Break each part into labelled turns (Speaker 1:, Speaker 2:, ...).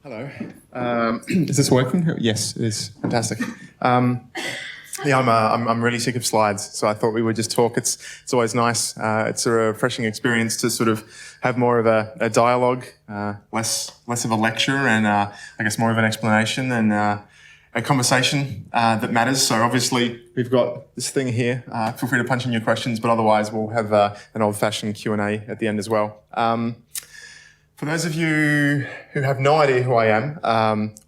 Speaker 1: Hello. Is this working? Yes, it is. Fantastic. I'm really sick of slides, so I thought we would just talk. It's always nice. It's a refreshing experience to sort of have more of a dialogue, less of a lecture, and I guess more of an explanation and a conversation that matters. So obviously we've got this thing here. Feel free to punch in your questions, but otherwise we'll have an old-fashioned Q&A at the end as well. For those of you who have no idea who I am,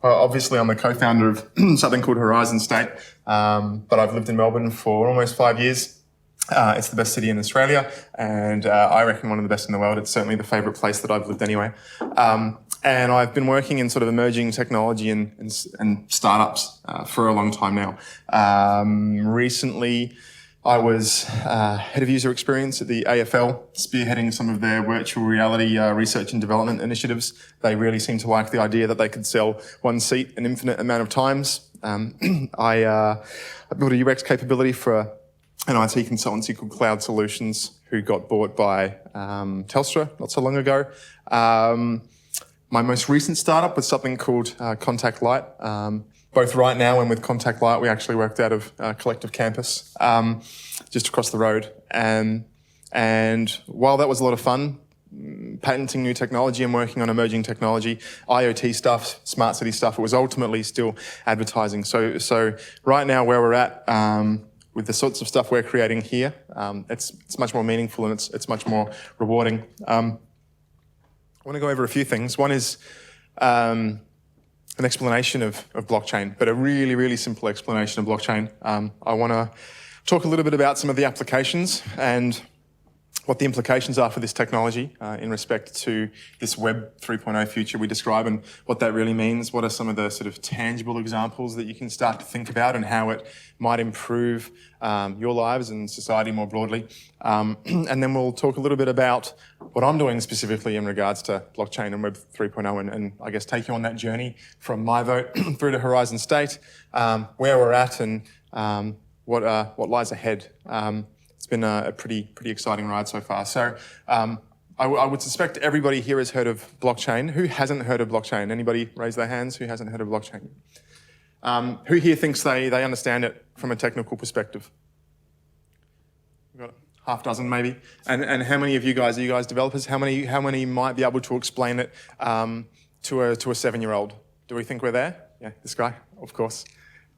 Speaker 1: obviously I'm the co-founder of something called Horizon State, but I've lived in Melbourne for almost 5 years. It's the best city in Australia, and I reckon one of the best in the world. It's certainly the favourite place that I've lived anyway. And I've been working in sort of emerging technology and startups for a long time now. Recently, I was head of user experience at the AFL, spearheading some of their virtual reality research and development initiatives. They really seem to like the idea that they could sell one seat an infinite amount of times. I built a UX capability for an IT consultancy called Cloud Solutions, who got bought by Telstra not so long ago. My most recent startup was something called Contact Light. Both right now and with Contact Light, we actually worked out of Collective Campus, just across the road. And while that was a lot of fun, patenting new technology and working on emerging technology, IoT stuff, smart city stuff, it was ultimately still advertising. So right now where we're at, with the sorts of stuff we're creating here, it's much more meaningful and it's much more rewarding. I want to go over a few things. One is an explanation of blockchain, but a really, really simple explanation of blockchain. I want to talk a little bit about some of the applications and what the implications are for this technology in respect to this Web 3.0 future we describe and what that really means. What are some of the sort of tangible examples that you can start to think about and how it might improve your lives and society more broadly. And then we'll talk a little bit about what I'm doing specifically in regards to blockchain and Web 3.0 and I guess take you on that journey from MiVote through to Horizon State, where we're at and what lies ahead. It's been a pretty exciting ride so far. So I would suspect everybody here has heard of blockchain. Who hasn't heard of blockchain? Anybody raise their hands who hasn't heard of blockchain? Who here thinks they understand it from a technical perspective? We've got half dozen maybe. And how many of you guys, are you guys developers? How many might be able to explain it to a 7-year-old? Do we think we're there? Yeah, this guy, of course.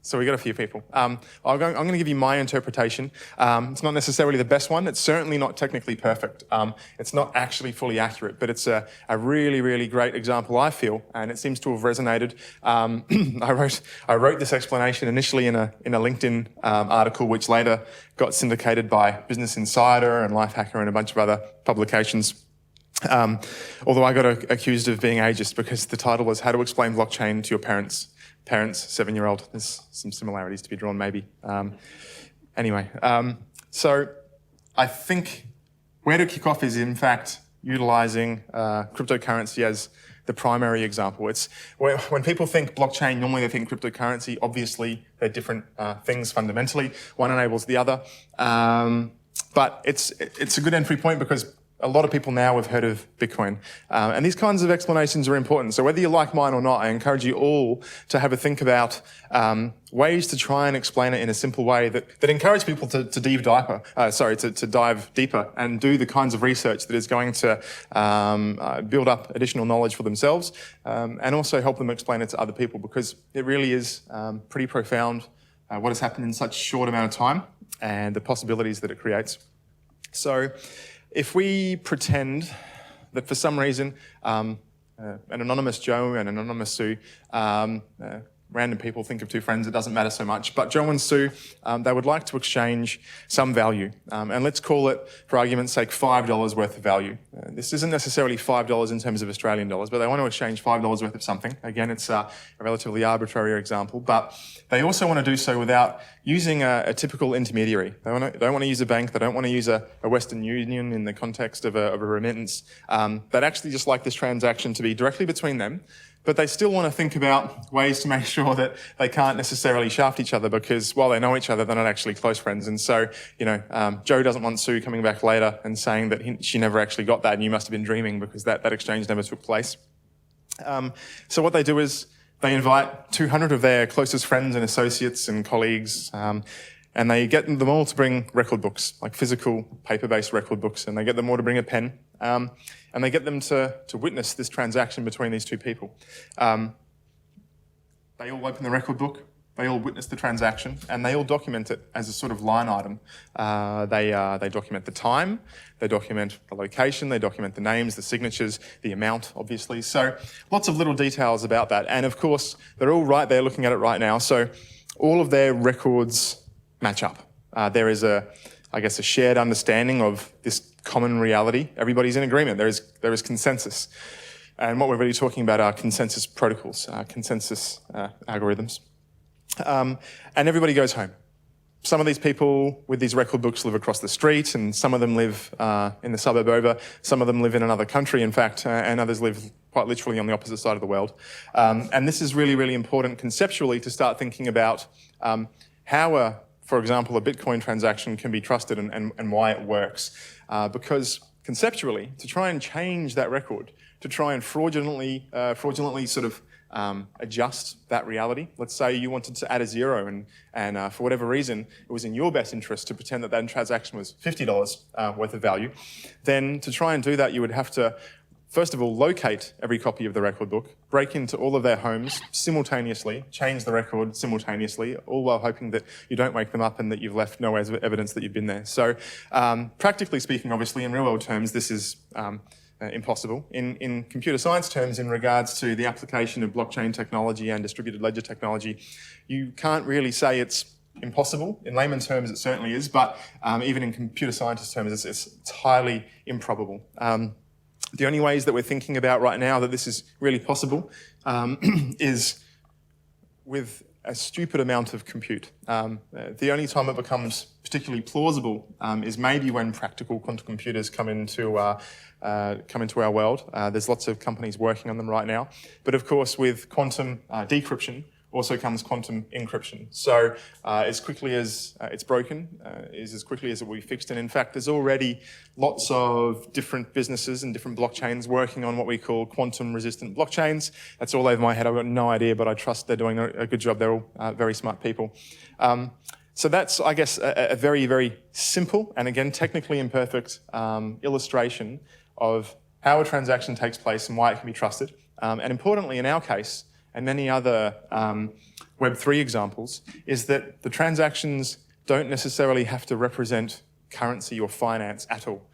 Speaker 1: So we got a few people. I'm going to give you my interpretation. It's not necessarily the best one. It's certainly not technically perfect. It's not actually fully accurate, but it's a really, really great example, I feel, and it seems to have resonated. I wrote this explanation initially in a LinkedIn article, which later got syndicated by Business Insider and Lifehacker and a bunch of other publications. Although I got accused of being ageist because the title was How to Explain Blockchain to Your Parents, 7-year-old. There's some similarities to be drawn, maybe. Anyway, so I think where to kick off is, in fact, utilising cryptocurrency as the primary example. It's when people think blockchain, normally they think cryptocurrency. Obviously, they're different things fundamentally. One enables the other. But it's a good entry point because a lot of people now have heard of Bitcoin. And these kinds of explanations are important. So whether you like mine or not, I encourage you all to have a think about ways to try and explain it in a simple way that encourage people to dive deeper and do the kinds of research that is going to build up additional knowledge for themselves and also help them explain it to other people because it really is pretty profound what has happened in such a short amount of time and the possibilities that it creates. So if we pretend that for some reason an anonymous Joe and an anonymous Sue, random people, think of two friends, it doesn't matter so much, but Joe and Sue, they would like to exchange some value. And let's call it, for argument's sake, $5 worth of value. This isn't necessarily $5 in terms of Australian dollars, but they want to exchange $5 worth of something. Again, it's a relatively arbitrary example, but they also want to do so without using a typical intermediary. They don't want to use a bank, they don't want to use a Western Union in the context of a remittance. They'd actually just like this transaction to be directly between them, but they still want to think about ways to make sure that they can't necessarily shaft each other because while they know each other, they're not actually close friends. And so, Joe doesn't want Sue coming back later and saying that she never actually got that and you must have been dreaming because that exchange never took place. So what they do is they invite 200 of their closest friends and associates and colleagues, and they get them all to bring record books, like physical paper-based record books, and they get them all to bring a pen, and they get them to witness this transaction between these two people. They all open the record book, they all witness the transaction, and they all document it as a sort of line item. They document the time, they document the location, they document the names, the signatures, the amount, obviously. So lots of little details about that. And of course, they're all right there looking at it right now. So all of their records match up. There is I guess, a shared understanding of this common reality. Everybody's in agreement. There is consensus. And what we're really talking about are consensus protocols, consensus algorithms. And everybody goes home. Some of these people with these record books live across the street, and some of them live in the suburb over. Some of them live in another country, in fact, and others live quite literally on the opposite side of the world. And this is really, really important conceptually to start thinking about how, for example, a Bitcoin transaction can be trusted and why it works. Because conceptually, to try and change that record, to try and fraudulently sort of adjust that reality. Let's say you wanted to add a zero and for whatever reason, it was in your best interest to pretend that that transaction was $50 worth of value. Then to try and do that, you would have to, first of all, locate every copy of the record book, break into all of their homes simultaneously, change the record simultaneously, all while hoping that you don't wake them up and that you've left no evidence that you've been there. So practically speaking, obviously, in real world terms, this is impossible. In computer science terms, in regards to the application of blockchain technology and distributed ledger technology, you can't really say it's impossible. In layman's terms, it certainly is, but even in computer scientist terms, it's highly improbable. The only ways that we're thinking about right now that this is really possible is with a stupid amount of compute. The only time it becomes particularly plausible is maybe when practical quantum computers come into our world. There's lots of companies working on them right now. But of course, with quantum decryption also comes quantum encryption. So as quickly as it's broken, is as quickly as it will be fixed. And in fact, there's already lots of different businesses and different blockchains working on what we call quantum-resistant blockchains. That's all over my head. I've got no idea, but I trust they're doing a good job. They're all very smart people. So that's, I guess, a very, very simple and, again, technically imperfect illustration of how a transaction takes place and why it can be trusted. And importantly, in our case, and many other Web3 examples, is that the transactions don't necessarily have to represent currency or finance at all.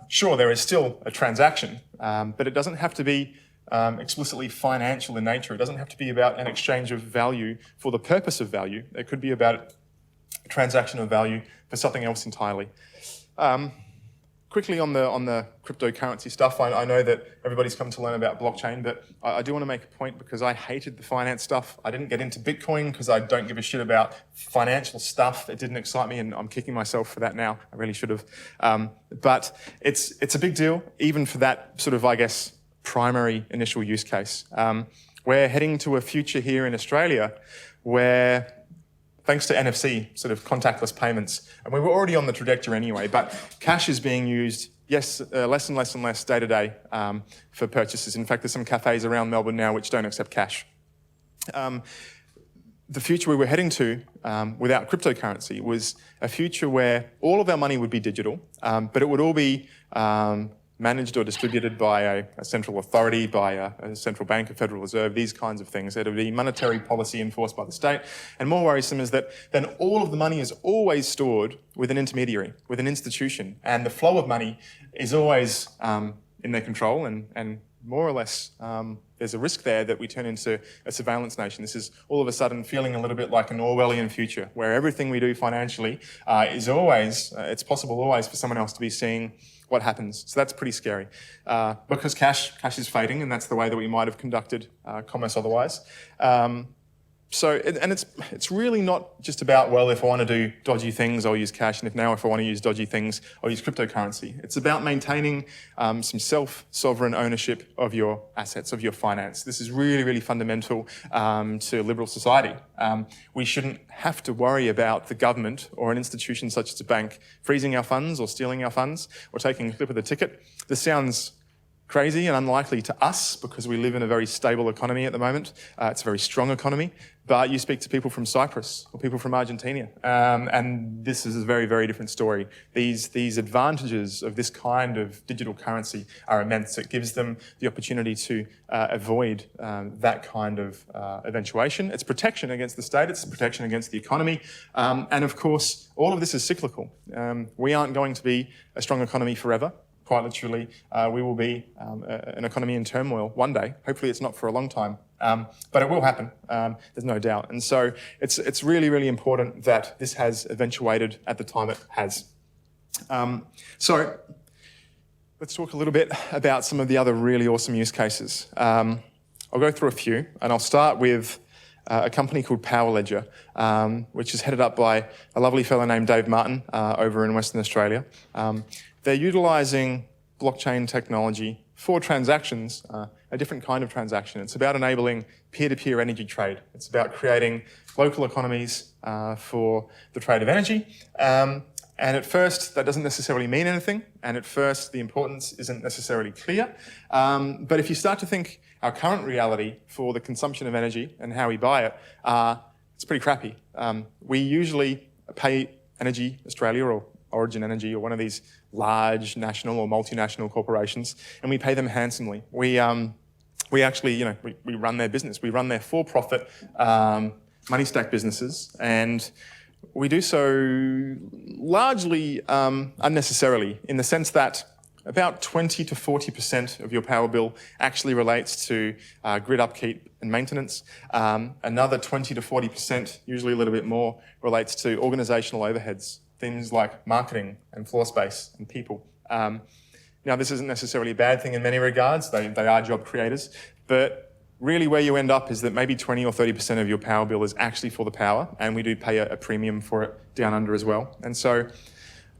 Speaker 1: Sure, there is still a transaction, but it doesn't have to be explicitly financial in nature. It doesn't have to be about an exchange of value for the purpose of value. It could be about a transaction of value for something else entirely. Quickly on the cryptocurrency stuff, I know that everybody's come to learn about blockchain, but I do want to make a point because I hated the finance stuff. I didn't get into Bitcoin because I don't give a shit about financial stuff. It didn't excite me, and I'm kicking myself for that now. I really should have. But it's a big deal, even for that sort of, I guess, primary initial use case. We're heading to a future here in Australia where, thanks to NFC, sort of contactless payments, and we were already on the trajectory anyway, but cash is being used, yes, less and less and less day to day for purchases. In fact, there's some cafes around Melbourne now which don't accept cash. The future we were heading to without cryptocurrency was a future where all of our money would be digital, but it would all be managed or distributed by a central authority, by a central bank, a Federal Reserve, these kinds of things. It would be monetary policy enforced by the state. And more worrisome is that then all of the money is always stored with an intermediary, with an institution, and the flow of money is always in their control, and more or less there's a risk there that we turn into a surveillance nation. This is all of a sudden feeling a little bit like an Orwellian future, where everything we do financially is always, it's possible always for someone else to be seeing what happens. So that's pretty scary because cash is fading, and that's the way that we might have conducted commerce otherwise. It's really not just about, well, if I want to do dodgy things, I'll use cash, and if I want to use dodgy things, I'll use cryptocurrency. It's about maintaining some self-sovereign ownership of your assets, of your finance. This is really, really fundamental to liberal society. We shouldn't have to worry about the government or an institution such as a bank freezing our funds or stealing our funds or taking a clip of the ticket. This sounds crazy and unlikely to us because we live in a very stable economy at the moment. It's a very strong economy, but you speak to people from Cyprus or people from Argentina, and this is a very, very different story. These advantages of this kind of digital currency are immense. It gives them the opportunity to avoid that kind of eventuation. It's protection against the state, it's protection against the economy, and of course, all of this is cyclical. We aren't going to be a strong economy forever. Quite literally, we will be an economy in turmoil one day. Hopefully it's not for a long time, but it will happen, there's no doubt. And so it's really, really important that this has eventuated at the time it has. So let's talk a little bit about some of the other really awesome use cases. I'll go through a few, and I'll start with a company called Powerledger, which is headed up by a lovely fellow named Dave Martin over in Western Australia. They're utilising blockchain technology for transactions, a different kind of transaction. It's about enabling peer-to-peer energy trade. It's about creating local economies for the trade of energy. And at first, that doesn't necessarily mean anything. And at first, the importance isn't necessarily clear. But if you start to think our current reality for the consumption of energy and how we buy it, it's pretty crappy. We usually pay Energy Australia or Origin Energy or one of these large national or multinational corporations, and we pay them handsomely. We actually, we run their business. We run their for-profit money stack businesses, and we do so largely unnecessarily, in the sense that about 20 to 40% of your power bill actually relates to grid upkeep and maintenance. Another 20 to 40%, usually a little bit more, relates to organisational overheads. Things like marketing and floor space and people. Now, this isn't necessarily a bad thing in many regards. They are job creators. But really where you end up is that maybe 20 or 30% of your power bill is actually for the power, and we do pay a premium for it down under as well. And so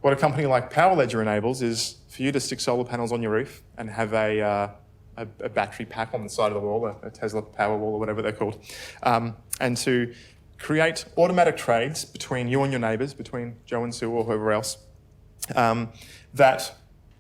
Speaker 1: what a company like Powerledger enables is for you to stick solar panels on your roof and have a battery pack on the side of the wall, a Tesla Powerwall or whatever they're called, and to create automatic trades between you and your neighbours, between Joe and Sue or whoever else, that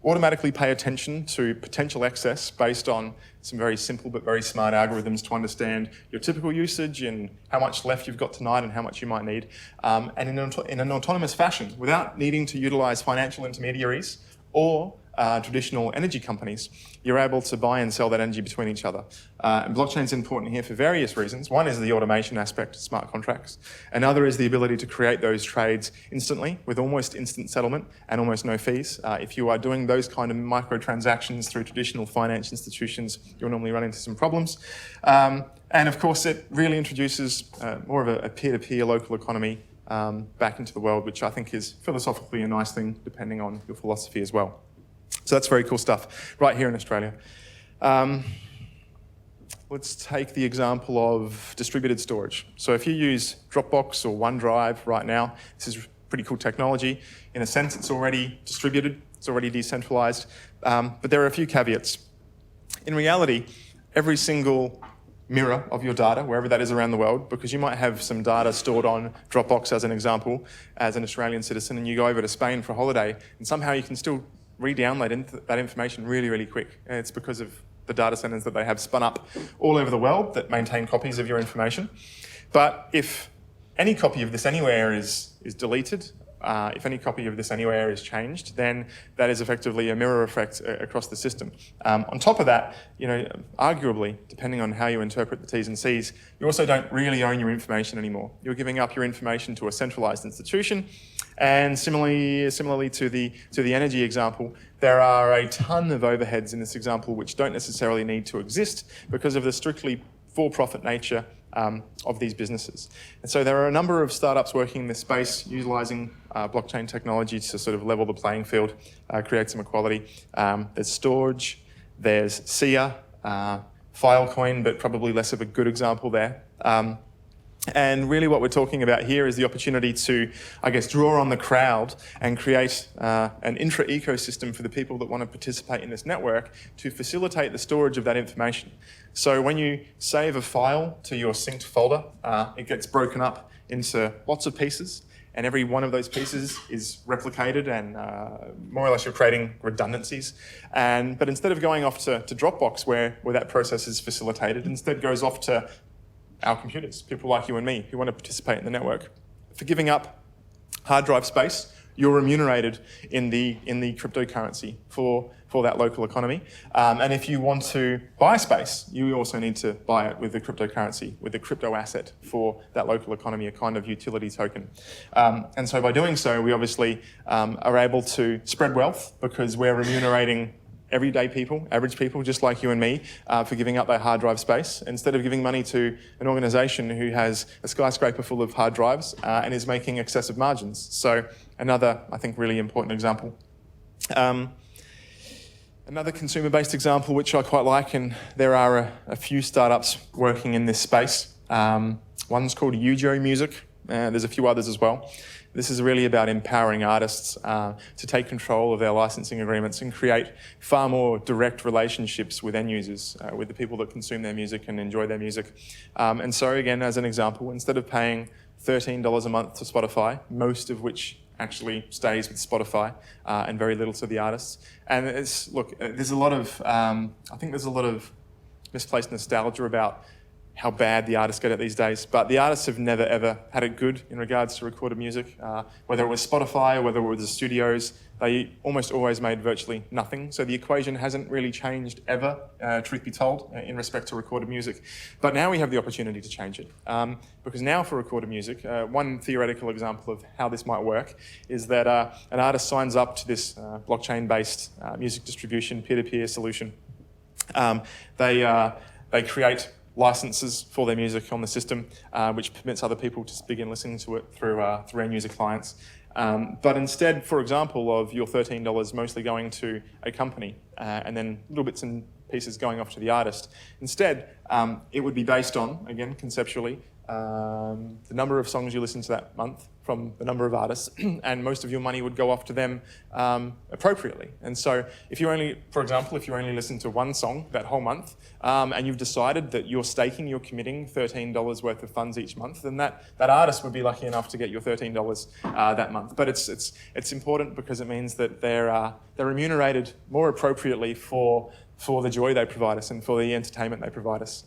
Speaker 1: automatically pay attention to potential excess based on some very simple but very smart algorithms to understand your typical usage and how much left you've got tonight and how much you might need, and in an autonomous fashion, without needing to utilise financial intermediaries or traditional energy companies. You're able to buy and sell that energy between each other. And blockchain is important here for various reasons. One is the automation aspect, smart contracts. Another is the ability to create those trades instantly with almost instant settlement and almost no fees. If you are doing those kind of microtransactions through traditional finance institutions, you'll normally run into some problems. And of course, it really introduces more of a peer-to-peer local economy back into the world, which I think is philosophically a nice thing, depending on your philosophy as well. So that's very cool stuff right here in Australia. Let's take the example of distributed storage. So if you use Dropbox or OneDrive right now, this is pretty cool technology. In a sense, it's already distributed, it's already decentralized, but there are a few caveats. In reality, every single mirror of your data, wherever that is around the world, because you might have some data stored on Dropbox as an example, as an Australian citizen, and you go over to Spain for a holiday, and somehow you can still re-download that information really, really quick. And it's because of the data centers that they have spun up all over the world that maintain copies of your information. But if any copy of this anywhere is deleted, if any copy of this anywhere is changed, then that is effectively a mirror effect across the system. On top of that, arguably, depending on how you interpret the T's and C's, you also don't really own your information anymore. You're giving up your information to a centralized institution. And similarly to the energy example, there are a ton of overheads in this example which don't necessarily need to exist because of the strictly for-profit nature of these businesses. And so there are a number of startups working in this space, utilising blockchain technology to sort of level the playing field, create some equality. There's Storage, there's Sia, Filecoin, but probably less of a good example there. And really what we're talking about here is the opportunity to, draw on the crowd and create an intra-ecosystem for the people that want to participate in this network to facilitate the storage of that information. So when you save a file to your synced folder, it gets broken up into lots of pieces. and every one of those pieces is replicated, and more or less you're creating redundancies. But instead of going off to Dropbox where that process is facilitated, instead goes off to our computers, people like you and me who want to participate in the network. For giving up hard drive space, you're remunerated in the cryptocurrency for that local economy. And if you want to buy space, you also need to buy it with the cryptocurrency, with the crypto asset for that local economy, a kind of utility token. And so by doing so, we obviously are able to spread wealth because we're remunerating everyday people, average people, just like you and me, for giving up their hard drive space, instead of giving money to an organisation who has a skyscraper full of hard drives and is making excessive margins. So another, I think, really important example. Another consumer-based example, which I quite like, and there are a few startups working in this space. One's called Ujo Music, and there's a few others as well. This is really about empowering artists to take control of their licensing agreements and create far more direct relationships with end users, with the people that consume their music and enjoy their music. And so again, as an example, instead of paying $13 a month to Spotify, most of which actually stays with Spotify and very little to the artists. And there's a lot of, I think there's a lot of misplaced nostalgia about how bad the artists get it these days, but the artists have never ever had it good in regards to recorded music. Whether it was Spotify or whether it was the studios, they almost always made virtually nothing. So the equation hasn't really changed ever, truth be told, in respect to recorded music. But now we have the opportunity to change it. Because now for recorded music, one theoretical example of how this might work is that an artist signs up to this blockchain-based music distribution peer-to-peer solution. They create licenses for their music on the system, which permits other people to begin listening to it through end user clients. But instead, for example, of your $13 mostly going to a company and then little bits and pieces going off to the artist, instead, it would be based on, again, conceptually, the number of songs you listen to that month from the number of artists, and most of your money would go off to them appropriately. And so if you only, for example, if you only listen to one song that whole month, and you've decided that you're committing $13 worth of funds each month, then that artist would be lucky enough to get your $13 that month. But it's important because it means that they're remunerated more appropriately for the joy they provide us and for the entertainment they provide us.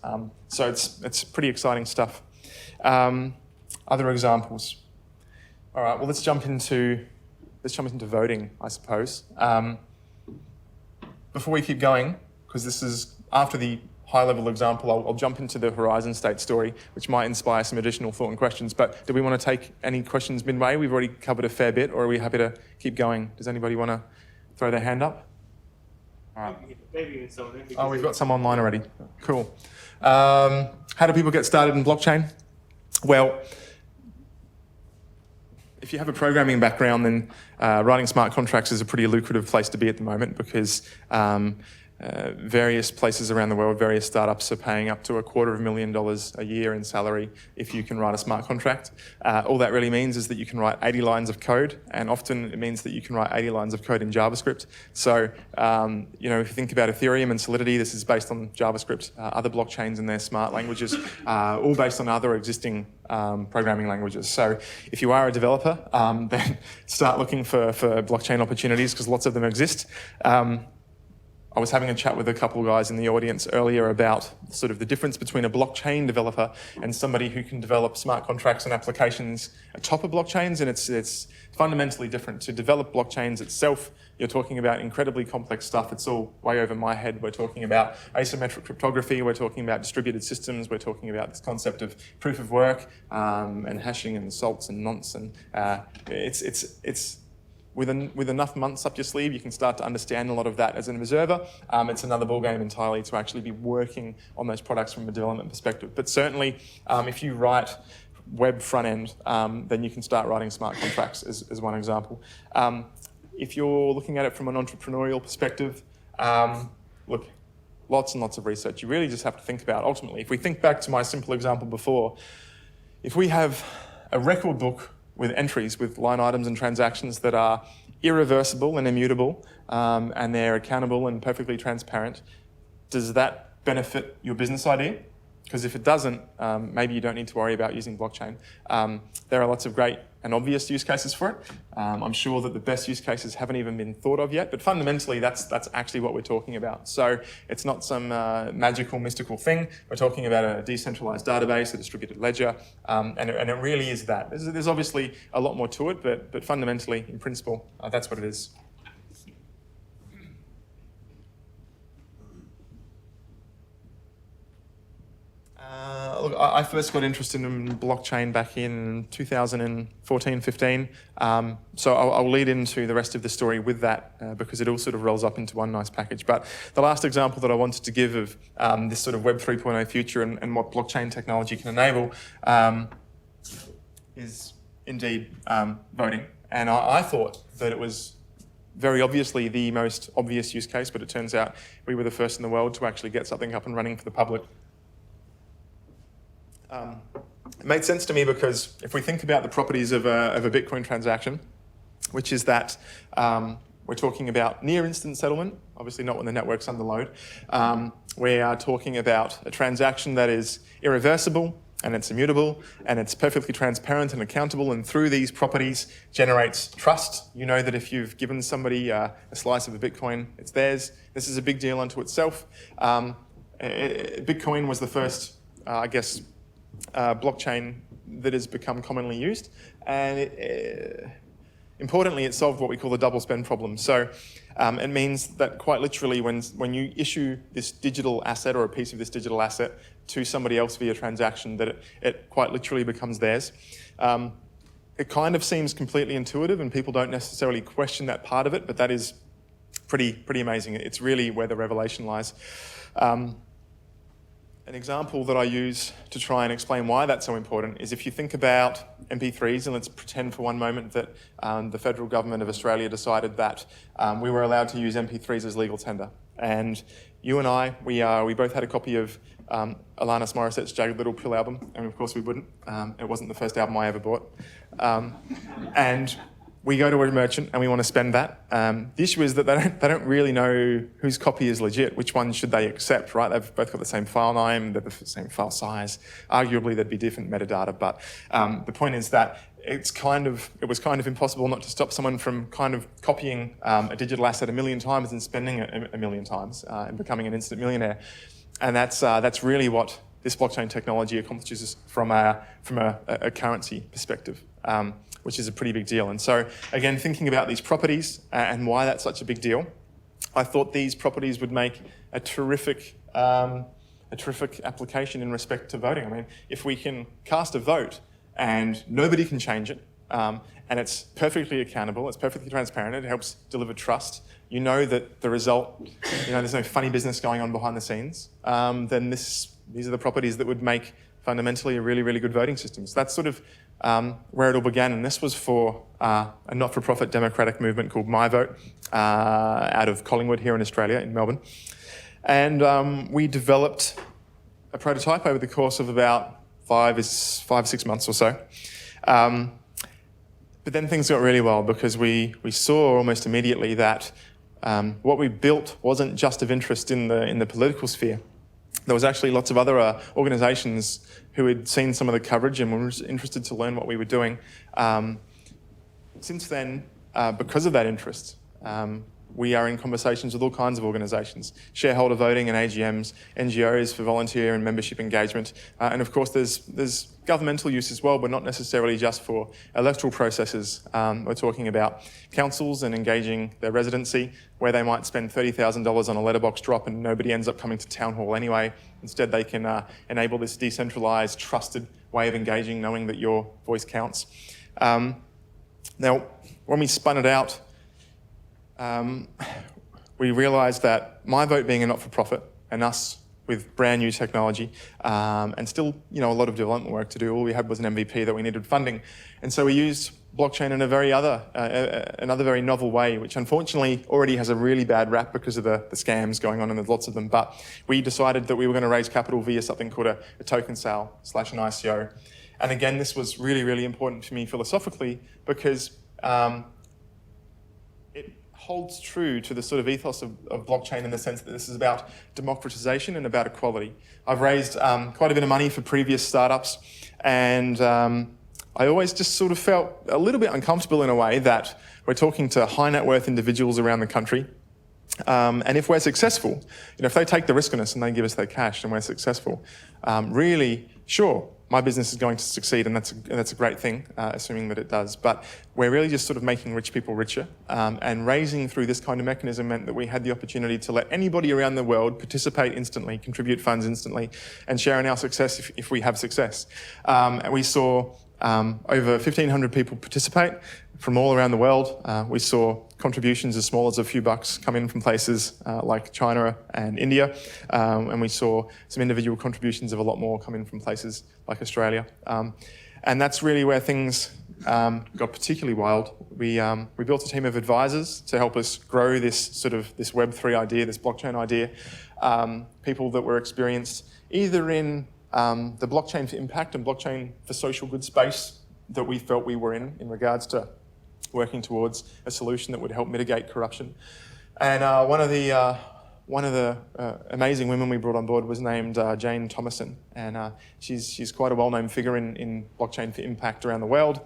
Speaker 1: So it's pretty exciting stuff. Other examples. All right, well, let's jump into voting, I suppose. Before we keep going, because this is after the high-level example, I'll jump into the Horizon State story, which might inspire some additional thought and questions. But do we want to take any questions midway? We've already covered a fair bit, or are we happy to keep going? Does anybody want to throw their hand up? All right. Oh, we've got some online already. Cool. How do people get started in blockchain? Well, if you have a programming background, then writing smart contracts is a pretty lucrative place to be at the moment because various places around the world, various startups are paying up to $250,000 a year in salary if you can write a smart contract. All that really means is that you can write 80 lines of code, and often it means that you can write 80 lines of code in JavaScript. So, if you think about Ethereum and Solidity, this is based on JavaScript. Other blockchains and their smart languages, all based on other existing programming languages. So if you are a developer, then start looking for blockchain opportunities because lots of them exist. I was having a chat with a couple of guys in the audience earlier about sort of the difference between a blockchain developer and somebody who can develop smart contracts and applications atop of blockchains, and it's fundamentally different. To develop blockchains itself, you're talking about incredibly complex stuff. It's all way over my head. We're talking about asymmetric cryptography. We're talking about distributed systems. We're talking about this concept of proof of work and hashing and salts and nonce. And it's with enough months up your sleeve, you can start to understand a lot of that as an observer. It's another ballgame entirely to actually be working on those products from a development perspective. But certainly, if you write web front end, then you can start writing smart contracts as one example. If you're looking at it from an entrepreneurial perspective, look, lots and lots of research. You really just have to think about, ultimately, if we think back to my simple example before, if we have a record book with entries, with line items and transactions that are irreversible and immutable, and they're accountable and perfectly transparent, does that benefit your business idea? Because if it doesn't, maybe you don't need to worry about using blockchain. There are lots of great and obvious use cases for it. I'm sure that the best use cases haven't even been thought of yet, but fundamentally that's actually what we're talking about. So it's not some magical, mystical thing. We're talking about a decentralized database, a distributed ledger, and it really is that. There's obviously a lot more to it, but fundamentally, in principle, that's what it is. Look, I first got interested in blockchain back in 2014-15, so I'll lead into the rest of the story with that because it all sort of rolls up into one nice package. But the last example that I wanted to give of this sort of Web 3.0 future and what blockchain technology can enable is indeed voting. And I thought that it was very obviously the most obvious use case, but it turns out we were the first in the world to actually get something up and running for the public. It made sense to me because if we think about the properties of a Bitcoin transaction, which is that we're talking about near instant settlement, obviously not when the network's under load. We are talking about a transaction that is irreversible and it's immutable and it's perfectly transparent and accountable, and through these properties generates trust. You know that if you've given somebody a slice of a Bitcoin, it's theirs. This is a big deal unto itself. Bitcoin was the first, I guess, blockchain that has become commonly used, and importantly, it solved what we call the double spend problem. So it means that quite literally when you issue this digital asset or a piece of this digital asset to somebody else via transaction, that it quite literally becomes theirs. It kind of seems completely intuitive and people don't necessarily question that part of it, but that is pretty amazing. It's really where the revelation lies. An example that I use to try and explain why that's so important is if you think about MP3s, and let's pretend for one moment that the federal government of Australia decided that we were allowed to use MP3s as legal tender. And you and I, we both had a copy of Alanis Morissette's Jagged Little Pill album, and of course we wouldn't. It wasn't the first album I ever bought. And we go to a merchant and we want to spend that. The issue is that they don't really know whose copy is legit, which one should they accept, right? They've both got the same file name, they're the same file size. Arguably there'd be different metadata, but the point is that it was kind of impossible not to stop someone from kind of copying a digital asset 1 million times and spending it 1 million times and becoming an instant millionaire. And that's really what this blockchain technology accomplishes from a currency perspective. Which is a pretty big deal. And so, again, thinking about these properties and why that's such a big deal, I thought these properties would make a terrific application in respect to voting. I mean, if we can cast a vote and nobody can change it, and it's perfectly accountable, it's perfectly transparent, it helps deliver trust, you know that the result, there's no funny business going on behind the scenes, then these are the properties that would make fundamentally a really, really good voting system. So that's sort of where it all began, and this was for a not-for-profit democratic movement called MiVote out of Collingwood here in Australia, in Melbourne. And we developed a prototype over the course of about 5-6 months or so. But then things got really wild because we saw almost immediately that what we built wasn't just of interest in the political sphere. There was actually lots of other organisations who had seen some of the coverage and were interested to learn what we were doing. Since then, because of that interest, we are in conversations with all kinds of organisations, shareholder voting and AGMs, NGOs for volunteer and membership engagement. And of course, there's governmental use as well, but not necessarily just for electoral processes. We're talking about councils and engaging their residency, where they might spend $30,000 on a letterbox drop and nobody ends up coming to town hall anyway. Instead, they can enable this decentralised, trusted way of engaging, knowing that your voice counts. Now, when we spun it out, we realised that MiVote being a not-for-profit and us with brand new technology and still, a lot of development work to do, all we had was an MVP that we needed funding. And so we used blockchain in another very novel way, which unfortunately already has a really bad rap because of the scams going on, and there's lots of them. But we decided that we were going to raise capital via something called a token sale / an ICO. And again, this was really, really important to me philosophically because it holds true to the sort of ethos of blockchain in the sense that this is about democratization and about equality. I've raised quite a bit of money for previous startups, and I always just sort of felt a little bit uncomfortable in a way that we're talking to high net worth individuals around the country. And if we're successful, if they take the risk on us and they give us their cash and we're successful, really, sure, my business is going to succeed, and that's a great thing, assuming that it does. But we're really just sort of making rich people richer, and raising through this kind of mechanism meant that we had the opportunity to let anybody around the world participate instantly, contribute funds instantly, and share in our success if we have success. And we saw over 1,500 people participate from all around the world. We saw contributions as small as a few bucks come in from places like China and India, and we saw some individual contributions of a lot more come in from places like Australia. And that's really where things got particularly wild. We built a team of advisors to help us grow this Web3 idea, this blockchain idea. People that were experienced either in the blockchain for impact and blockchain for social good space that we felt we were in regards to working towards a solution that would help mitigate corruption. And one of the amazing women we brought on board was named Jane Thomason, and she's quite a well-known figure in blockchain for impact around the world.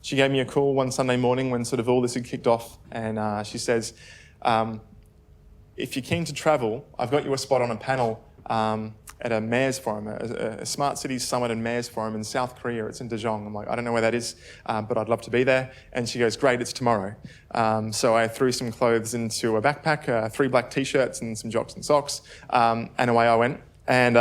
Speaker 1: She gave me a call one Sunday morning when sort of all this had kicked off, and she says, if you're keen to travel, I've got you a spot on a panel at a mayor's forum, a smart cities summit and mayor's forum in South Korea. It's in Daejeon. I'm like, I don't know where that is, but I'd love to be there. And she goes, great, it's tomorrow. So I threw some clothes into a backpack, 3 black t-shirts and some jocks and socks, and away I went. And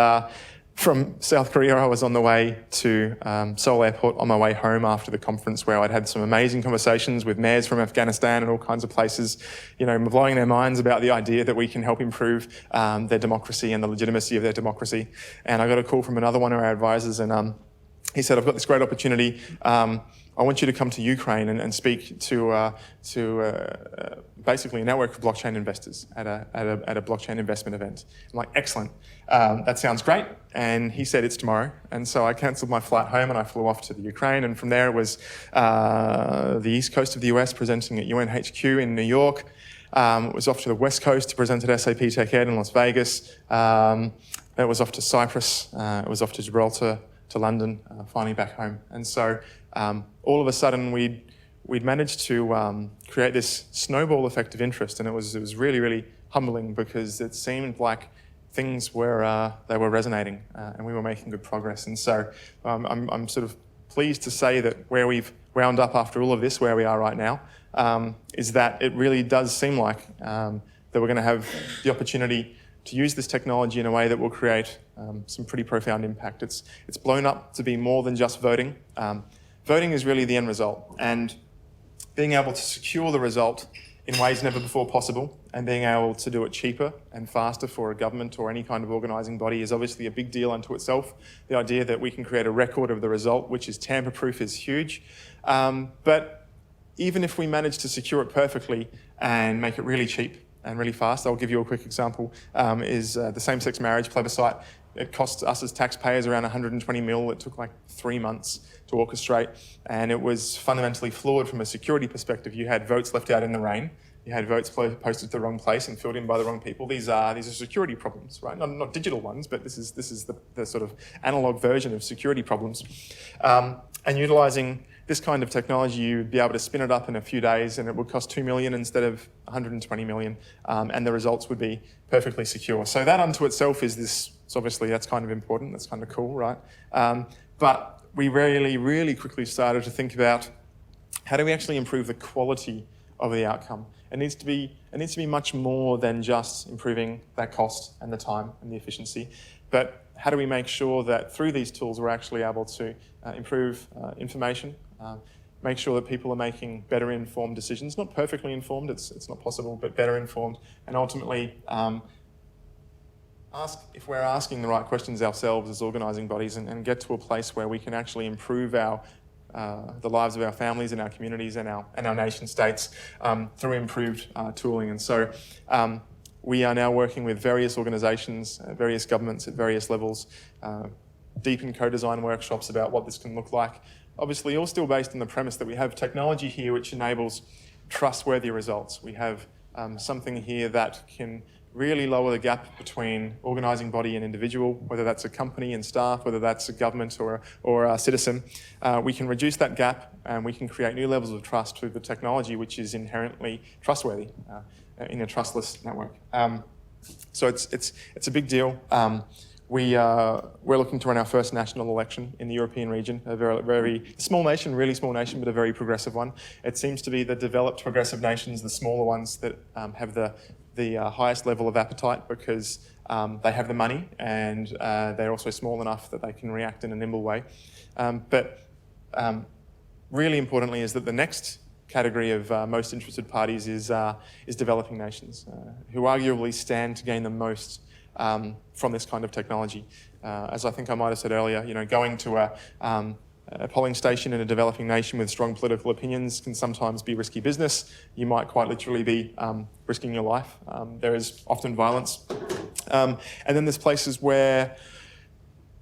Speaker 1: from South Korea, I was on the way to Seoul Airport on my way home after the conference, where I'd had some amazing conversations with mayors from Afghanistan and all kinds of places, blowing their minds about the idea that we can help improve their democracy and the legitimacy of their democracy. And I got a call from another one of our advisors, and he said, I've got this great opportunity. I want you to come to Ukraine and speak to basically a network of blockchain investors at a blockchain investment event. I'm like, excellent. That sounds great. And he said, it's tomorrow. And so I cancelled my flight home and I flew off to the Ukraine. And from there it was the east coast of the US presenting at UNHQ in New York. It was off to the west coast to present at SAP Tech Ed in Las Vegas. It was off to Cyprus. It was off to Gibraltar, to London, finally back home. And so all of a sudden we'd managed to create this snowball effect of interest, and it was really, really humbling, because it seemed like things were resonating, and we were making good progress. And so I'm sort of pleased to say that where we've wound up after all of this, where we are right now, is that it really does seem like that we're going to have the opportunity to use this technology in a way that will create some pretty profound impact. It's blown up to be more than just voting. Voting is really the end result, and being able to secure the result in ways never before possible, and being able to do it cheaper and faster for a government or any kind of organising body is obviously a big deal unto itself. The idea that we can create a record of the result, which is tamper-proof, is huge. But even if we manage to secure it perfectly and make it really cheap and really fast, I'll give you a quick example, is the same-sex marriage plebiscite. It cost us as taxpayers around 120 mil. It took like 3 months to orchestrate, and it was fundamentally flawed from a security perspective. You had votes left out in the rain. You had votes posted to the wrong place and filled in by the wrong people. These are security problems, right? Not digital ones, but this is the sort of analog version of security problems. And utilising this kind of technology, you'd be able to spin it up in a few days, and it would cost 2 million instead of 120 million, and the results would be perfectly secure. So that unto itself is this. So obviously that's kind of important. That's kind of cool, right? But we really, really quickly started to think about how do we actually improve the quality of the outcome. It needs to be much more than just improving that cost and the time and the efficiency, but how do we make sure that through these tools we're actually able to improve information, make sure that people are making better informed decisions, not perfectly informed, it's not possible, but better informed, and ultimately ask if we're asking the right questions ourselves as organising bodies, and get to a place where we can actually improve the lives of our families and our communities and our nation states through improved tooling. And so we are now working with various organisations, various governments at various levels, deep in co-design workshops about what this can look like. Obviously, all still based on the premise that we have technology here which enables trustworthy results. We have something here that can really lower the gap between organising body and individual, whether that's a company and staff, whether that's a government or a citizen. We can reduce that gap and we can create new levels of trust through the technology, which is inherently trustworthy in a trustless network. So it's a big deal. We're looking to run our first national election in the European region, a very small nation, really small nation, but a very progressive one. It seems to be the developed progressive nations, the smaller ones that have the highest level of appetite because they have the money and they're also small enough that they can react in a nimble way. But really importantly is that the next category of most interested parties is developing nations, who arguably stand to gain the most from this kind of technology. As I think I might have said earlier, going to a polling station in a developing nation with strong political opinions can sometimes be risky business. You might quite literally be risking your life. There is often violence. And then there's places where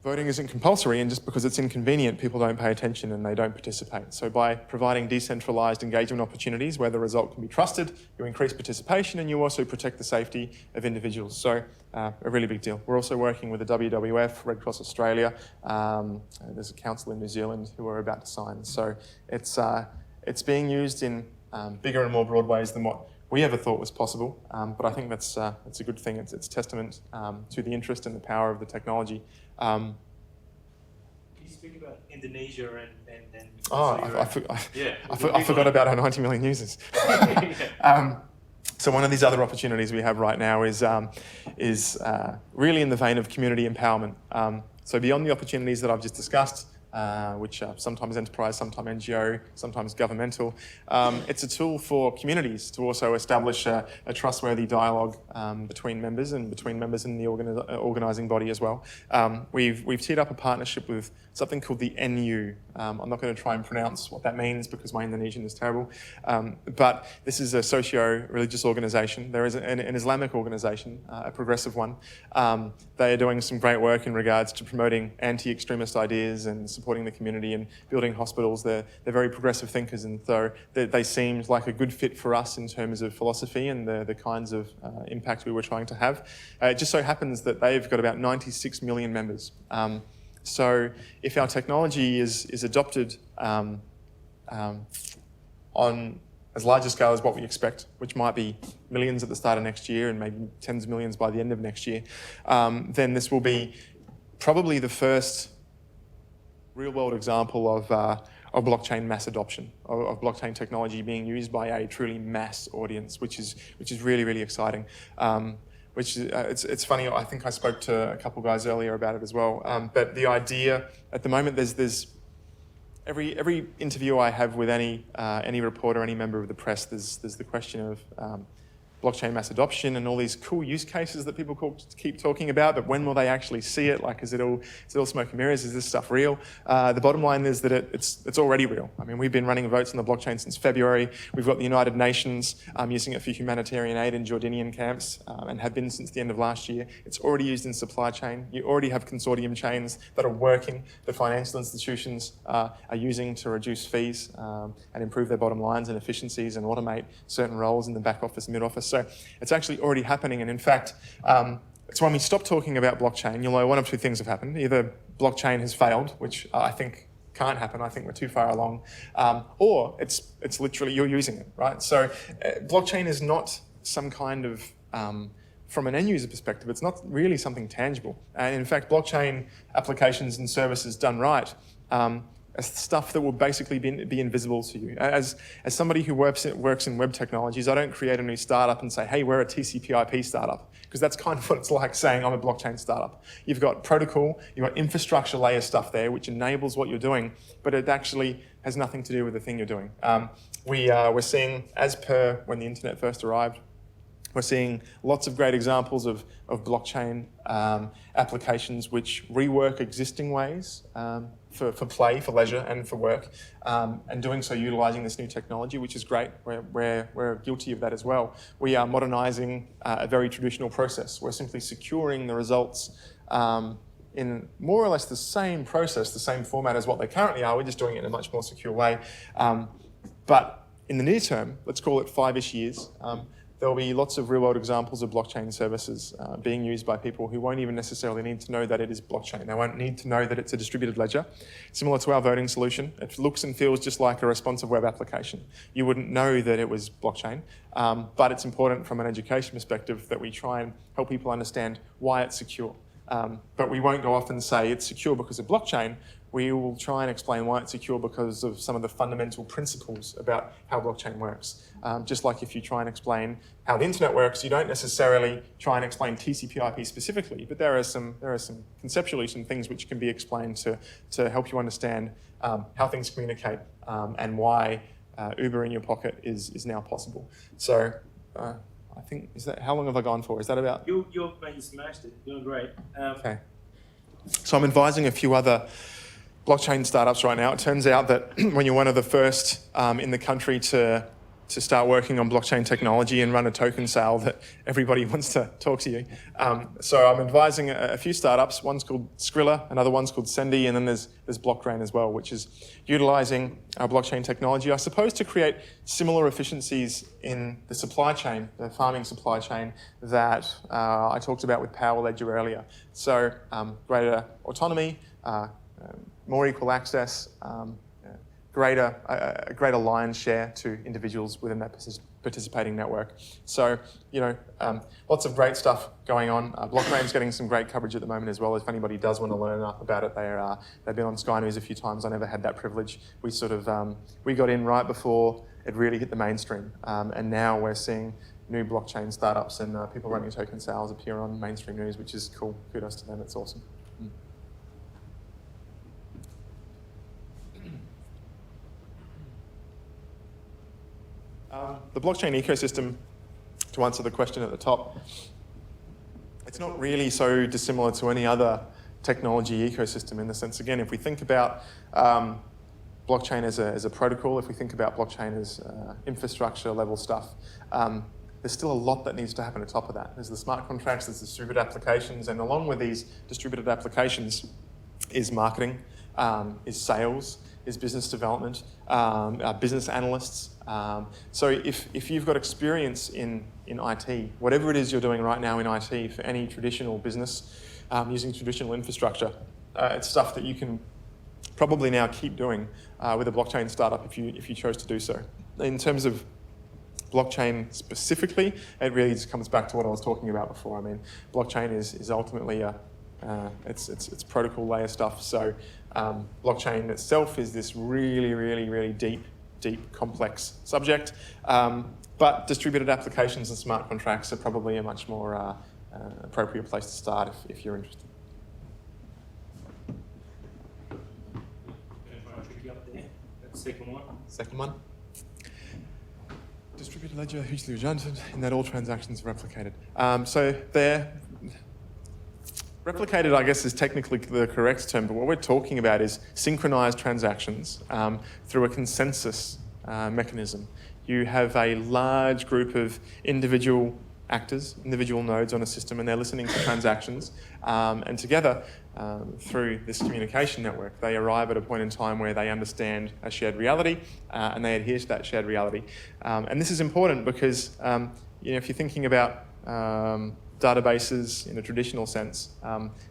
Speaker 1: voting isn't compulsory, and just because it's inconvenient, people don't pay attention and they don't participate. So by providing decentralised engagement opportunities where the result can be trusted, you increase participation and you also protect the safety of individuals. So a really big deal. We're also working with the WWF, Red Cross Australia. There's a council in New Zealand who are about to sign. So it's being used in bigger and more broad ways than what we ever thought was possible. But I think that's a good thing. It's testament to the interest and the power of the technology.
Speaker 2: Can you speak about Indonesia and
Speaker 1: I forgot about our 90 million users. So one of these other opportunities we have right now is really in the vein of community empowerment. So beyond the opportunities that I've just discussed, which are sometimes enterprise, sometimes NGO, sometimes governmental. It's a tool for communities to also establish a trustworthy dialogue between members and between members in the organising body as well. We've teed up a partnership with something called the NU. I'm not going to try and pronounce what that means because my Indonesian is terrible. But this is a socio-religious organisation. There is an Islamic organisation, a progressive one. They are doing some great work in regards to promoting anti-extremist ideas and supporting the community and building hospitals. They're very progressive thinkers, and so they seemed like a good fit for us in terms of philosophy and the kinds of impact we were trying to have. It just so happens that they've got about 96 million members. So if our technology is adopted on as large a scale as what we expect, which might be millions at the start of next year and maybe tens of millions by the end of next year, then this will be probably the first real-world example of blockchain mass adoption, of blockchain technology being used by a truly mass audience, which is really, really exciting. It's funny, I think I spoke to a couple guys earlier about it as well, but the idea, at the moment, there's every interview I have with any reporter, any member of the press, there's the question of blockchain mass adoption and all these cool use cases that people keep talking about, but when will they actually see it? Like, is it all smoke and mirrors? Is this stuff real? The bottom line is that it's already real. I mean, we've been running votes on the blockchain since February. We've got the United Nations using it for humanitarian aid in Jordanian camps and have been since the end of last year. It's already used in supply chain. You already have consortium chains that are working, that financial institutions are using to reduce fees and improve their bottom lines and efficiencies and automate certain roles in the back office and mid office. So it's actually already happening. And in fact, it's when we stop talking about blockchain, you'll know one of two things have happened. Either blockchain has failed, which I think can't happen. I think we're too far along. Or it's literally you're using it, right? So blockchain is not some kind of, from an end user perspective, it's not really something tangible. And in fact, blockchain applications and services done right, stuff that will basically be invisible to you. As somebody who works in web technologies, I don't create a new startup and say, hey, we're a TCP/IP startup, because that's kind of what it's like saying I'm a blockchain startup. You've got protocol, you've got infrastructure layer stuff there, which enables what you're doing, but it actually has nothing to do with the thing you're doing. We're seeing, as per when the internet first arrived, we're seeing lots of great examples of blockchain applications which rework existing ways for play, for leisure, and for work, and doing so utilising this new technology, which is great. We're guilty of that as well. We are modernising a very traditional process. We're simply securing the results in more or less the same process, the same format as what they currently are. We're just doing it in a much more secure way. But in the near term, let's call it 5-ish years, there'll be lots of real-world examples of blockchain services being used by people who won't even necessarily need to know that it is blockchain. They won't need to know that it's a distributed ledger. Similar to our voting solution, it looks and feels just like a responsive web application. You wouldn't know that it was blockchain, but it's important from an education perspective that we try and help people understand why it's secure. But we won't go off and say it's secure because of blockchain. We will try and explain why it's secure because of some of the fundamental principles about how blockchain works. Just like if you try and explain how the internet works, you don't necessarily try and explain TCP/IP specifically, but there are some conceptually some things which can be explained to help you understand how things communicate and why Uber in your pocket is now possible. So I think, how long have I gone for? Is that about?
Speaker 2: You smashed it. You're doing great.
Speaker 1: Okay. So I'm advising a few other blockchain startups right now. It turns out that when you're one of the first in the country to start working on blockchain technology and run a token sale, that everybody wants to talk to you. So I'm advising a few startups. One's called Skrilla, another one's called Sendi, and then there's Blocktrain as well, which is utilizing blockchain technology, I suppose, to create similar efficiencies in the supply chain, the farming supply chain that I talked about with Power Ledger earlier. So greater autonomy, more equal access, greater lion's share to individuals within that participating network. So, lots of great stuff going on. Blocktrain's getting some great coverage at the moment as well. If anybody does want to learn enough about it, they've been on Sky News a few times. I never had that privilege. We got in right before it really hit the mainstream, and now we're seeing new blockchain startups and people running token sales appear on mainstream news, which is cool. Kudos to them. It's awesome. The blockchain ecosystem, to answer the question at the top, it's not really so dissimilar to any other technology ecosystem in the sense, again, if we think about blockchain as a protocol, if we think about blockchain as infrastructure level stuff, there's still a lot that needs to happen on top of that. There's the smart contracts, there's distributed applications, and along with these distributed applications is marketing, is sales, is business development, business analysts. So if you've got experience in IT, whatever it is you're doing right now in IT for any traditional business, using traditional infrastructure, it's stuff that you can probably now keep doing with a blockchain startup if you chose to do so. In terms of blockchain specifically, it really just comes back to what I was talking about before. I mean, blockchain is ultimately it's protocol layer stuff. So blockchain itself is this really deep, complex subject. But distributed applications and smart contracts are probably a much more appropriate place to start if you're interested. Second one. Distributed ledger, hugely redundant, in that all transactions are replicated. So they're replicated, I guess, is technically the correct term, but what we're talking about is synchronized transactions through a consensus mechanism. You have a large group of individual actors, individual nodes on a system, and they're listening to transactions, and together, through this communication network, they arrive at a point in time where they understand a shared reality, and they adhere to that shared reality. And this is important because, if you're thinking about databases in a traditional sense,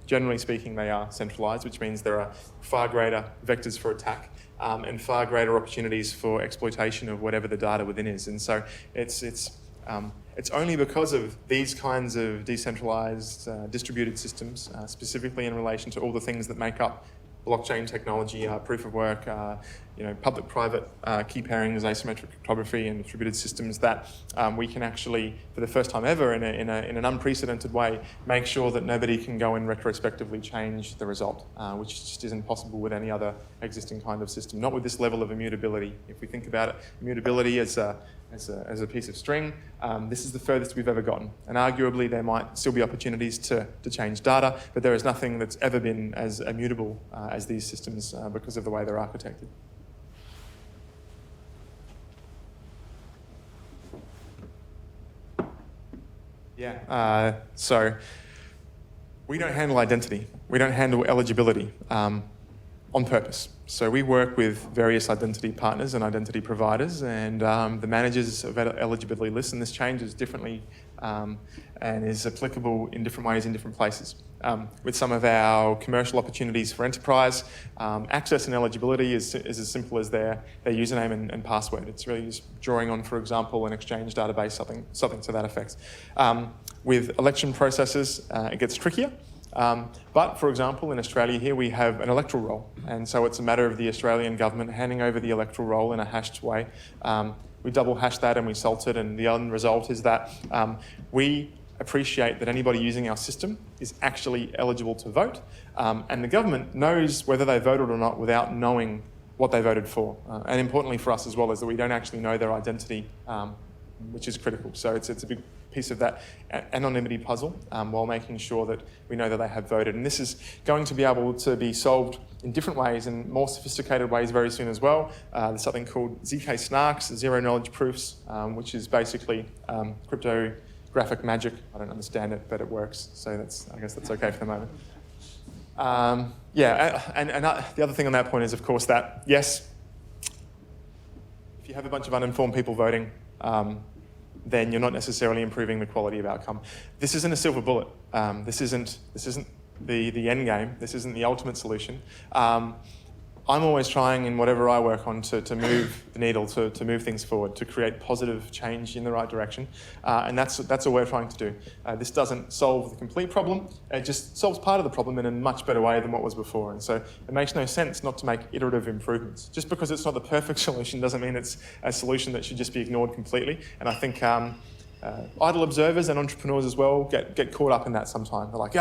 Speaker 1: generally speaking, they are centralized, which means there are far greater vectors for attack and far greater opportunities for exploitation of whatever the data within is. And so it's only because of these kinds of decentralized distributed systems, specifically in relation to all the things that make up blockchain technology, proof of work, public-private key pairings, asymmetric cryptography, and distributed systems, that we can actually, for the first time ever, in an unprecedented way, make sure that nobody can go and retrospectively change the result, which just isn't possible with any other existing kind of system. Not with this level of immutability. If we think about it, immutability as a piece of string, this is the furthest we've ever gotten. And arguably, there might still be opportunities to change data, but there is nothing that's ever been as immutable as these systems because of the way they're architected. Yeah, so we don't handle identity. We don't handle eligibility. on purpose. So we work with various identity partners and identity providers, and the managers of eligibility lists, and this changes differently and is applicable in different ways in different places. With some of our commercial opportunities for enterprise, access and eligibility is as simple as their username and password. It's really just drawing on, for example, an Exchange database, something to that effect. With election processes, it gets trickier. But, for example, in Australia here, we have an electoral roll. And so it's a matter of the Australian government handing over the electoral roll in a hashed way. We double hash that and we salt it, and the end result is that we appreciate that anybody using our system is actually eligible to vote, and the government knows whether they voted or not without knowing what they voted for. And importantly for us as well is that we don't actually know their identity, which is critical. So it's a big piece of that anonymity puzzle while making sure that we know that they have voted. And this is going to be able to be solved in different ways and more sophisticated ways very soon as well. There's something called ZK SNARKs, zero knowledge proofs, which is basically cryptographic magic. I don't understand it, but it works. So I guess that's okay for the moment. And the other thing on that point is, of course, that yes, if you have a bunch of uninformed people voting, then you're not necessarily improving the quality of outcome. This isn't a silver bullet. This isn't the end game. This isn't the ultimate solution. I'm always trying in whatever I work on to move the needle, to move things forward, to create positive change in the right direction. And that's what we're trying to do. This doesn't solve the complete problem. It just solves part of the problem in a much better way than what was before. And so it makes no sense not to make iterative improvements. Just because it's not the perfect solution doesn't mean it's a solution that should just be ignored completely. And I think idle observers and entrepreneurs as well get caught up in that sometimes. They're like,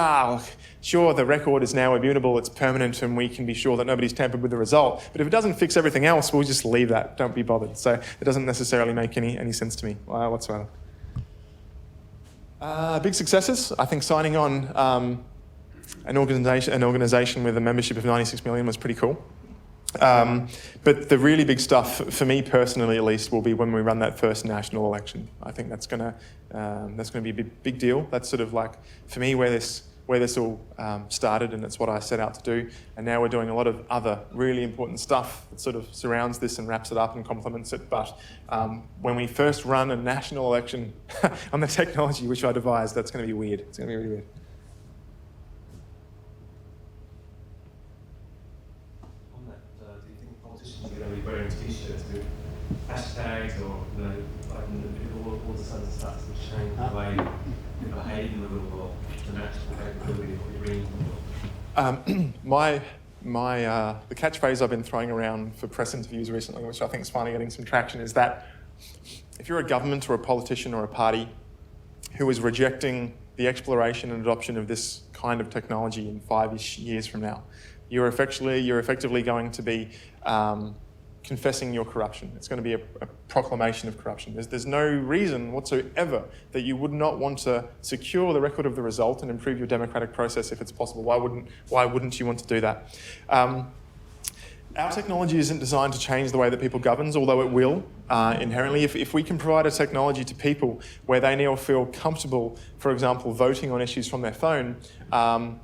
Speaker 1: sure, the record is now immutable, it's permanent, and we can be sure that nobody's tampered with the result. But if it doesn't fix everything else, we'll just leave that. Don't be bothered. So it doesn't necessarily make any sense to me whatsoever. Big successes. I think signing on an organisation with a membership of 96 million was pretty cool. But the really big stuff, for me personally at least, will be when we run that first national election. I think that's going to be a big deal. That's sort of like, for me, where this all started, and it's what I set out to do. And now we're doing a lot of other really important stuff that sort of surrounds this and wraps it up and complements it. But when we first run a national election on the technology which I devised, that's going to be weird. It's going to be really weird.
Speaker 3: You're going to be wearing t-shirts with hashtags or all the sort of stuff to change the way you behave in the real world, the natural capability of what you're reading.
Speaker 1: The catchphrase I've been throwing around for press interviews recently, which I think is finally getting some traction, is that if you're a government or a politician or a party who is rejecting the exploration and adoption of this kind of technology in 5-ish years from now, you're effectively going to be confessing your corruption. It's going to be a proclamation of corruption. There's no reason whatsoever that you would not want to secure the record of the result and improve your democratic process if it's possible. Why wouldn't you want to do that? Our technology isn't designed to change the way that people govern, although it will inherently. If we can provide a technology to people where they now feel comfortable, for example, voting on issues from their phone,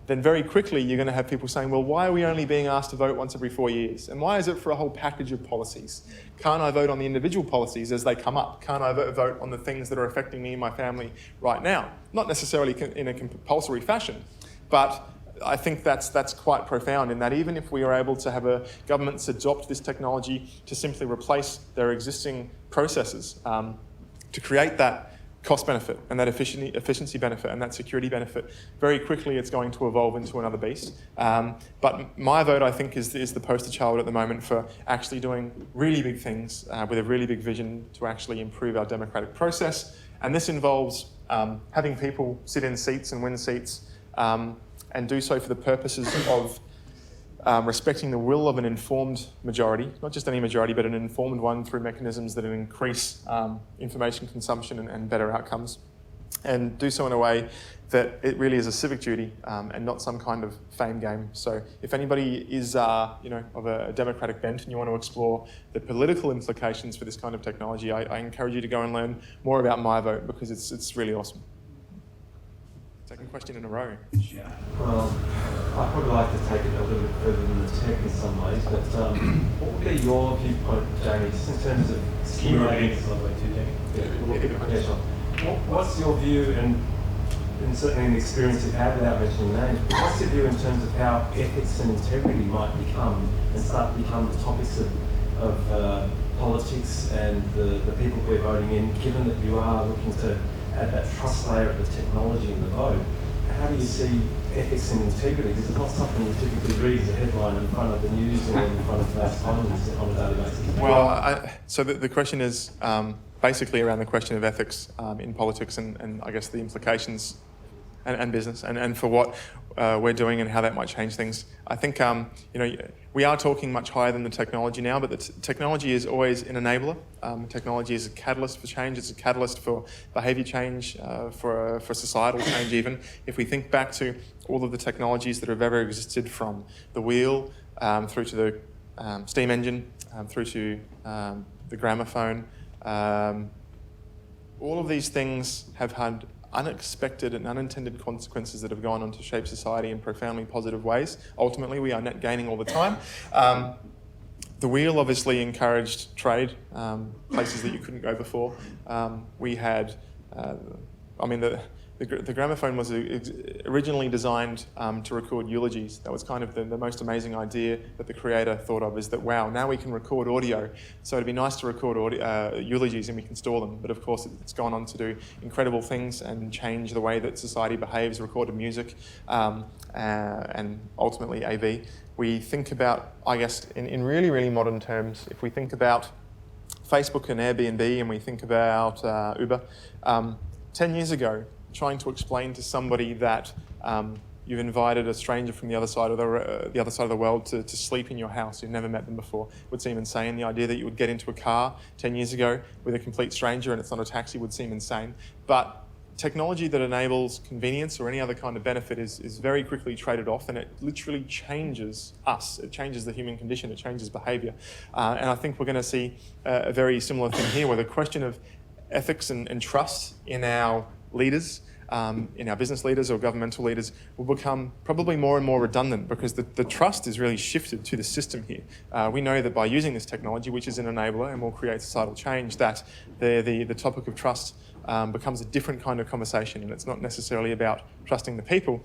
Speaker 1: then very quickly you're going to have people saying, well, why are we only being asked to vote once every 4 years? And why is it for a whole package of policies? Can't I vote on the individual policies as they come up? Can't I vote on the things that are affecting me and my family right now? Not necessarily in a compulsory fashion, but I think that's quite profound in that even if we are able to have governments adopt this technology to simply replace their existing processes to create that cost benefit and that efficiency benefit and that security benefit, very quickly it's going to evolve into another beast. But MiVote, I think, is the poster child at the moment for actually doing really big things with a really big vision to actually improve our democratic process. And this involves having people sit in seats and win seats, and do so for the purposes of respecting the will of an informed majority, not just any majority, but an informed one through mechanisms that increase information consumption and better outcomes, and do so in a way that it really is a civic duty and not some kind of fame game. So if anybody is of a democratic bent and you want to explore the political implications for this kind of technology, I encourage you to go and learn more about MiVote because it's really awesome. Second question in a row.
Speaker 3: Yeah. Well, I'd probably like to take it a little bit further than the tech in some ways, but what would be your viewpoint, Jamie, just in terms of stimulating? What's your view, and certainly an experience you've had without mentioning names, but what's your view in terms of how ethics and integrity might become and start to become the topics of politics and the people we're voting in, given that you are looking to add that trust layer of the technology in the vote? How do you see ethics and integrity? Because it's not something you typically read as a headline in front of the news or in front of Times on a daily basis.
Speaker 1: Well, so the question is basically around the question of ethics in politics and I guess the implications and business and for what we're doing and how that might change things. I think we are talking much higher than the technology now, but the technology is always an enabler. Technology is a catalyst for change. It's a catalyst for behaviour change, for societal change even. If we think back to all of the technologies that have ever existed, from the wheel through to the steam engine, through to the gramophone, all of these things have had unexpected and unintended consequences that have gone on to shape society in profoundly positive ways. Ultimately, we are net gaining all the time. The wheel obviously encouraged trade, places that you couldn't go before. We had, the gramophone was originally designed to record eulogies. That was kind of the most amazing idea that the creator thought of, is that, wow, now we can record audio. So it'd be nice to record eulogies and we can store them. But of course, it's gone on to do incredible things and change the way that society behaves, recorded music, and ultimately AV. We think about, I guess, in really, really modern terms, if we think about Facebook and Airbnb and we think about Uber, 10 years ago, trying to explain to somebody that you've invited a stranger from the other side of the world to sleep in your house, you've never met them before, would seem insane. The idea that you would get into a car 10 years ago with a complete stranger and it's not a taxi would seem insane. But technology that enables convenience or any other kind of benefit is very quickly traded off, and it literally changes us. It changes the human condition, it changes behaviour. And I think we're going to see a very similar thing here, where the question of ethics and trust in our leaders, in our business leaders or governmental leaders, will become probably more and more redundant, because the trust is really shifted to the system here. We know that by using this technology, which is an enabler and will create societal change, that the topic of trust becomes a different kind of conversation, and it's not necessarily about trusting the people.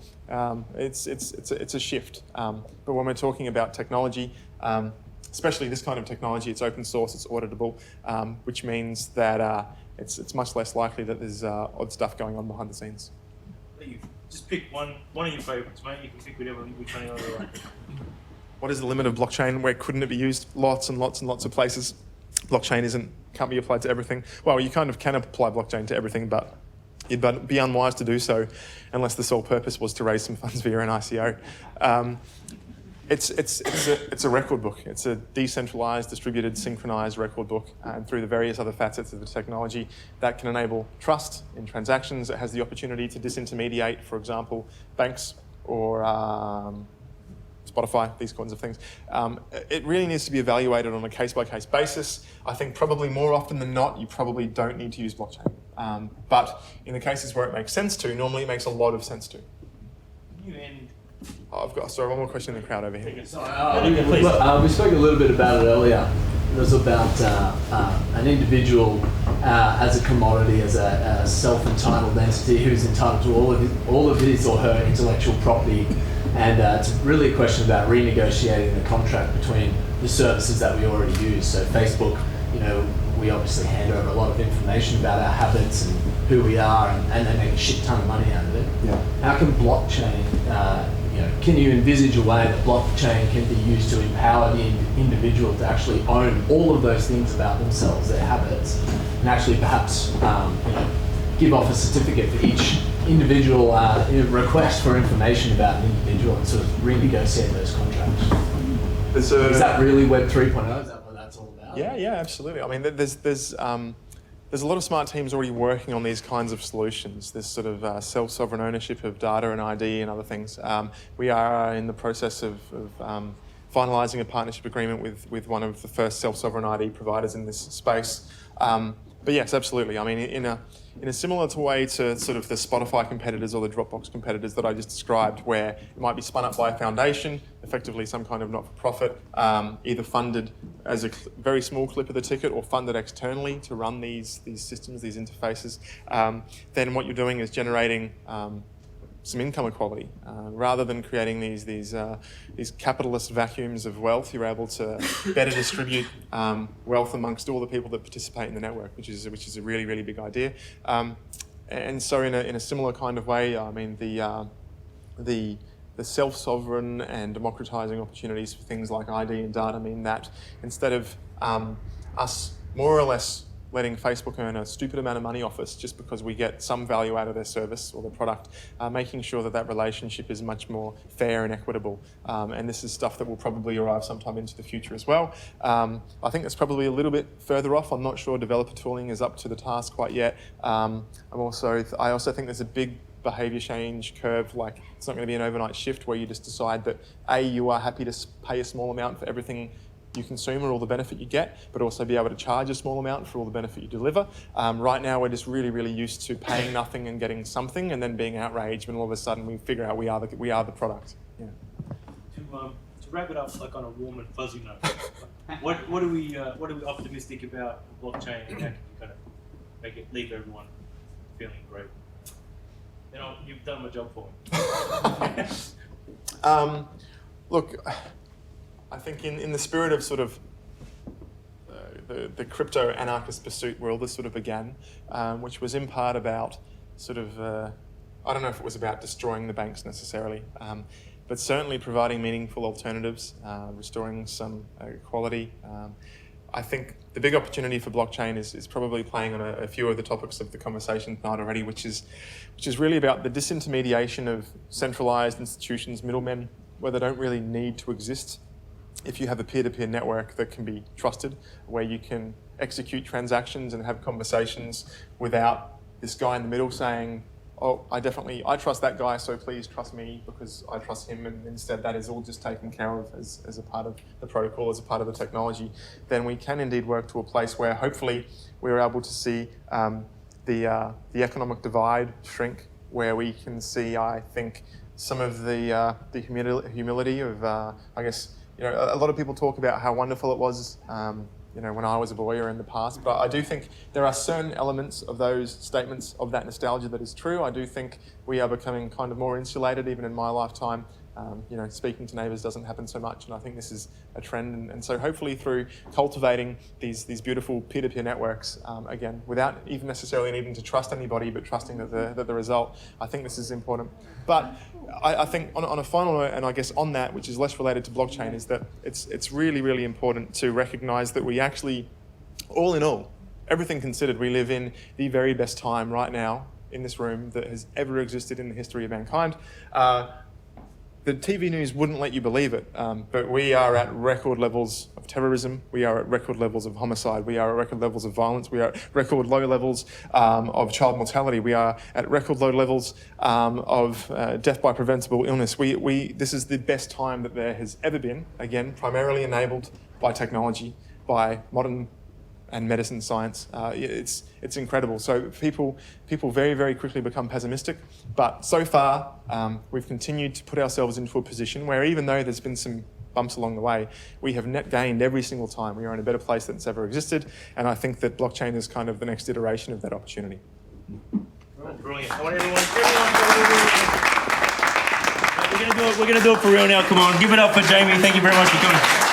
Speaker 1: It's a shift. But when we're talking about technology, especially this kind of technology, it's open source, it's auditable, which means that it's much less likely that there's odd stuff going on behind the scenes.
Speaker 2: You just pick one of your favourites, mate. You can pick which one you like.
Speaker 1: What is the limit of blockchain? Where couldn't it be used? Lots and lots and lots of places. Blockchain can't be applied to everything. Well, you kind of can apply blockchain to everything, but it'd be unwise to do so unless the sole purpose was to raise some funds via an ICO. It's a record book. It's a decentralized, distributed, synchronized record book, and through the various other facets of the technology that can enable trust in transactions. It has the opportunity to disintermediate, for example, banks or Spotify, these kinds of things. It really needs to be evaluated on a case-by-case basis. I think probably more often than not, you probably don't need to use blockchain. But in the cases where it makes sense to, normally it makes a lot of sense to. I've got one more question in the crowd over here.
Speaker 4: We spoke a little bit about it earlier. It was about an individual as a commodity, as a self-entitled entity who's entitled to all of his or her intellectual property, and it's really a question about renegotiating the contract between the services that we already use. So Facebook, we obviously hand over a lot of information about our habits and who we are, and they make a shit ton of money out of it.
Speaker 1: Yeah.
Speaker 4: How can blockchain, can you envisage a way that blockchain can be used to empower the individual to actually own all of those things about themselves, their habits, and actually perhaps give off a certificate for each individual request for information about an individual and sort of renegotiate those contracts? Is that really Web 3.0? Is that what that's all about?
Speaker 1: Yeah, absolutely. I mean, there's a lot of smart teams already working on these kinds of solutions, this sort of self-sovereign ownership of data and ID and other things. We are in the process of finalising a partnership agreement with one of the first self-sovereign ID providers in this space. But yes, absolutely. I mean, in a similar way to sort of the Spotify competitors or the Dropbox competitors that I just described, where it might be spun up by a foundation, effectively some kind of not-for-profit, either funded as a very small clip of the ticket or funded externally to run these systems, these interfaces, then what you're doing is generating some income equality. Rather than creating these capitalist vacuums of wealth, you're able to better distribute wealth amongst all the people that participate in the network, which is a really, really big idea. And so in a similar kind of way, I mean, the self-sovereign and democratizing opportunities for things like ID and data mean that instead of us more or less letting Facebook earn a stupid amount of money off us just because we get some value out of their service or their product, making sure that relationship is much more fair and equitable. And this is stuff that will probably arrive sometime into the future as well. I think that's probably a little bit further off. I'm not sure developer tooling is up to the task quite yet. I also think there's a big behaviour change curve. Like, it's not going to be an overnight shift where you just decide that you are happy to pay a small amount for everything you consume or all the benefit you get, but also be able to charge a small amount for all the benefit you deliver. Right now, we're just really, really used to paying nothing and getting something, and then being outraged when all of a sudden we figure out we are the product. Yeah.
Speaker 2: To wrap it up, like on a warm and fuzzy note, what are we optimistic about blockchain, and how can you kind of leave everyone feeling great? You know, you've done my job for me.
Speaker 1: Look, I think in the spirit of sort of the crypto anarchist pursuit where all this sort of began, which was in part about sort of, I don't know if it was about destroying the banks necessarily, but certainly providing meaningful alternatives, restoring some equality. I think the big opportunity for blockchain is probably playing on a few of the topics of the conversation tonight already, which is really about the disintermediation of centralized institutions, middlemen, where they don't really need to exist. If you have a peer-to-peer network that can be trusted, where you can execute transactions and have conversations without this guy in the middle saying, oh, I trust that guy, so please trust me because I trust him, and instead that is all just taken care of as a part of the protocol, as a part of the technology, then we can indeed work to a place where hopefully we're able to see the economic divide shrink, where we can see, I think, some of the humility of, I guess, you know, a lot of people talk about how wonderful it was, you know, when I was a boy or in the past, but I do think there are certain elements of those statements of that nostalgia that is true. I do think we are becoming kind of more insulated, even in my lifetime. You know, speaking to neighbours doesn't happen so much, and I think this is a trend. And so hopefully through cultivating these beautiful peer-to-peer networks, again, without even necessarily needing to trust anybody, but trusting that the result, I think this is important. But I think on a final note, and I guess on that, which is less related to blockchain, is that it's really, really important to recognise that we actually, all in all, everything considered, we live in the very best time right now in this room that has ever existed in the history of mankind. The TV news wouldn't let you believe it, but we are at record levels of terrorism. We are at record levels of homicide. We are at record levels of violence. We are at record low levels of child mortality. We are at record low levels of death by preventable illness. This is the best time that there has ever been, again, primarily enabled by technology, by modern and medicine science. It's incredible. So people very, very quickly become pessimistic. But so far, we've continued to put ourselves into a position where, even though there's been some bumps along the way, we have net gained every single time. We are in a better place than it's ever existed. And I think that blockchain is kind of the next iteration of that opportunity.
Speaker 2: Brilliant. I want everyone we're going to do it for real now. Come on, give it up for Jamie. Thank you very much for coming.